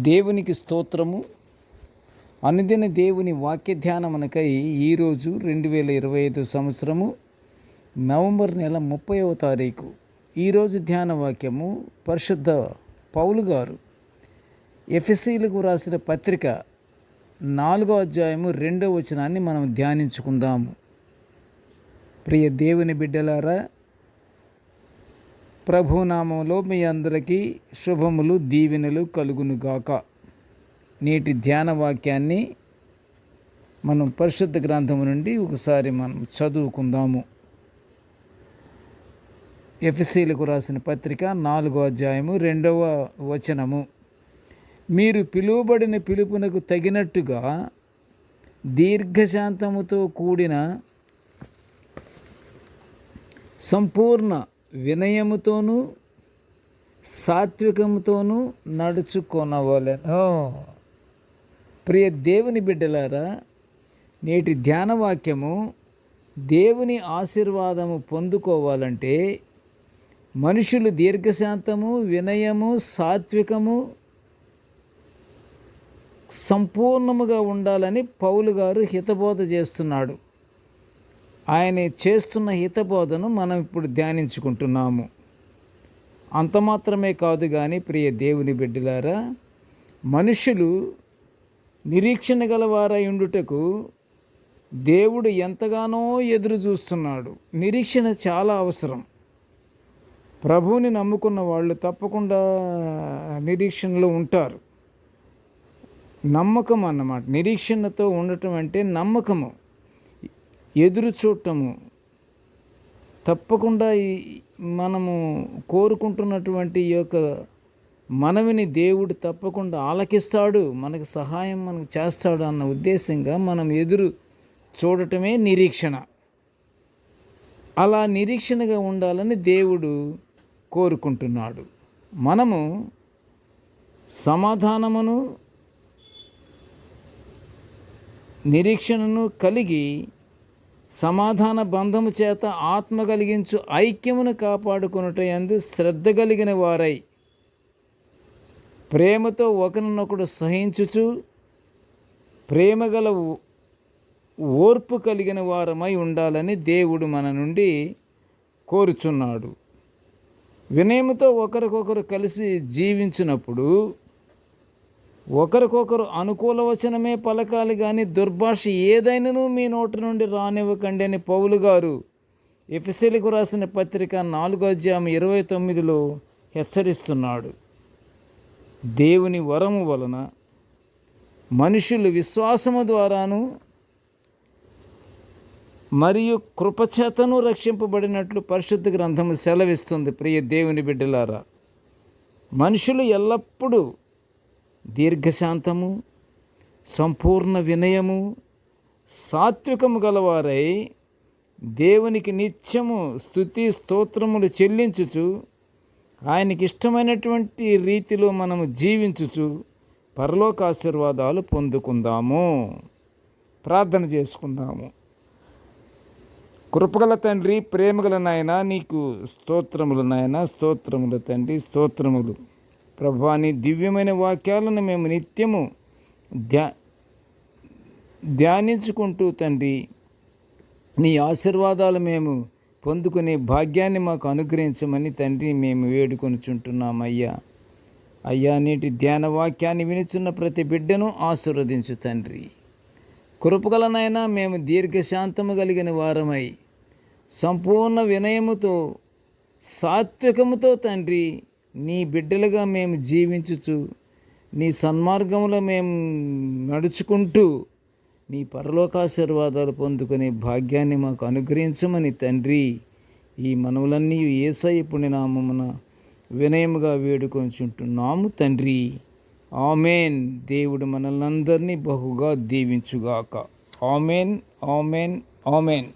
దేవునికి స్తోత్రము. అనుదిన దేవుని వాక్య ధ్యానమునకై ఈరోజు 2025 సంవత్సరము నవంబర్ నెల 30వ తారీఖు. ఈరోజు ధ్యాన వాక్యము పరిశుద్ధ పౌలు గారు ఎఫెసీయులకు రాసిన పత్రిక 4వ అధ్యాయము 2వ వచనాన్ని మనం ధ్యానించుకుందాము. ప్రియ దేవుని బిడ్డలారా, ప్రభునామంలో మీ అందరికీ శుభములు, దీవెనలు కలుగునుగాక. నేటి ధ్యాన వాక్యాన్ని మనం పరిశుద్ధ గ్రంథము నుండి ఒకసారి మనం చదువుకుందాము. ఎఫెసీయులకు రాసిన పత్రిక 4వ అధ్యాయము 2వ వచనము. మీరు పిలువబడిన పిలుపునకు తగినట్టుగా దీర్ఘశాంతముతో కూడిన సంపూర్ణ వినయముతోనూ సాత్వికముతోనూ నడుచుకొనవలెను. ప్రియ దేవుని బిడ్డలారా, నేటి ధ్యాన వాక్యము దేవుని ఆశీర్వాదము పొందుకోవాలంటే మనుషులు దీర్ఘశాంతము, వినయము, సాత్వికము సంపూర్ణముగా ఉండాలని పౌలు గారు హితబోధ చేస్తున్నాడు. ఆయన చేస్తున్న హితబోధను మనం ఇప్పుడు ధ్యానించుకుంటున్నాము. అంత మాత్రమే కాదు కానీ ప్రియ దేవుని బిడ్డలారా, మనుషులు నిరీక్షణ గలవారై ఉండుటకు దేవుడు ఎంతగానో ఎదురు చూస్తున్నాడు. నిరీక్షణ చాలా అవసరం. ప్రభువుని నమ్ముకున్న వాళ్ళు తప్పకుండా నిరీక్షణలో ఉంటారు. నమ్మకం అన్నమాట. నిరీక్షణతో ఉండటం అంటే నమ్మకము, ఎదురు చూడటము. తప్పకుండా మనము కోరుకుంటున్నటువంటి ఈ యొక్క మనవిని దేవుడు తప్పకుండా ఆలకిస్తాడు, మనకు సహాయం మనకు చేస్తాడు అన్న ఉద్దేశంగా మనం ఎదురు చూడటమే నిరీక్షణ. అలా నిరీక్షణగా ఉండాలని దేవుడు కోరుకుంటున్నాడు. మనము సమాధానమును నిరీక్షణను కలిగి సమాధాన బంధము చేత ఆత్మ కలిగించు ఐక్యమును కాపాడుకొనుట యందు శ్రద్ధ కలిగిన వారై ప్రేమతో ఒకరినొకడు సహించుచు ప్రేమగల ఓర్పు కలిగిన వారమై ఉండాలని దేవుడు మన నుండి కోరుచున్నాడు. వినయముతో ఒకరికొకరు కలిసి జీవించినప్పుడు ఒకరికొకరు అనుకూల వచనమే పలకాలి కానీ దుర్భాష ఏదైనాను మీ నోటి నుండి రానివ్వకండి అని పౌలు గారు ఎఫెసీయులకు రాసిన పత్రిక 4వ అధ్యాయం 29లో హెచ్చరిస్తున్నాడు. దేవుని వరము వలన మనుషులు విశ్వాసము ద్వారాను మరియు కృపచేతను రక్షింపబడినట్లు పరిశుద్ధ గ్రంథము సెలవిస్తుంది. ప్రియ దేవుని బిడ్డలారా, మనుషులు ఎల్లప్పుడూ దీర్ఘశాంతము, సంపూర్ణ వినయము, సాత్వికము గలవారై దేవునికి నిత్యము స్తుతి స్తోత్రములు చెల్లించుచు ఆయనకి ఇష్టమైనటువంటి రీతిలో మనము జీవించుచు పరలోక ఆశీర్వాదాలు పొందుకుందాము. ప్రార్థన చేసుకుందాము. కృపగల తండ్రి, ప్రేమగల నాయన, నీకు స్తోత్రములు నాయన. స్తోత్రములు తండ్రి, స్తోత్రములు ప్రభువా. నీ దివ్యమైన వాక్యాలను మేము నిత్యము ధ్యానించుకుంటూ తండ్రి నీ ఆశీర్వాదాలు మేము పొందుకునే భాగ్యాన్ని మాకు అనుగ్రహించమని తండ్రి మేము వేడుకొనుచుంటున్నాం. అయ్యా నేటి ధ్యాన వాక్యాన్ని వినుచున్న ప్రతి బిడ్డను ఆశీర్వదించు తండ్రి. కృపగలనైనా మేము దీర్ఘశాంతము కలిగిన వారమై సంపూర్ణ వినయముతో సాత్వికముతో తండ్రి నీ బిడ్డలుగా మేము జీవించుచు నీ సన్మార్గంలో మేము నడుచుకుంటూ నీ పరలోకాశీర్వాదాలు పొందుకునే భాగ్యాన్ని మాకు అనుగ్రహించమని తండ్రి ఈ మనవులన్నీ యేసయ్య పుణ్యనామమున వినయముగా వేడుకొంచుంటున్నాము తండ్రి. ఆమెన్. దేవుడు మనల్నందరినీ బహుగా దీవించుగాక. Amen, amen, amen.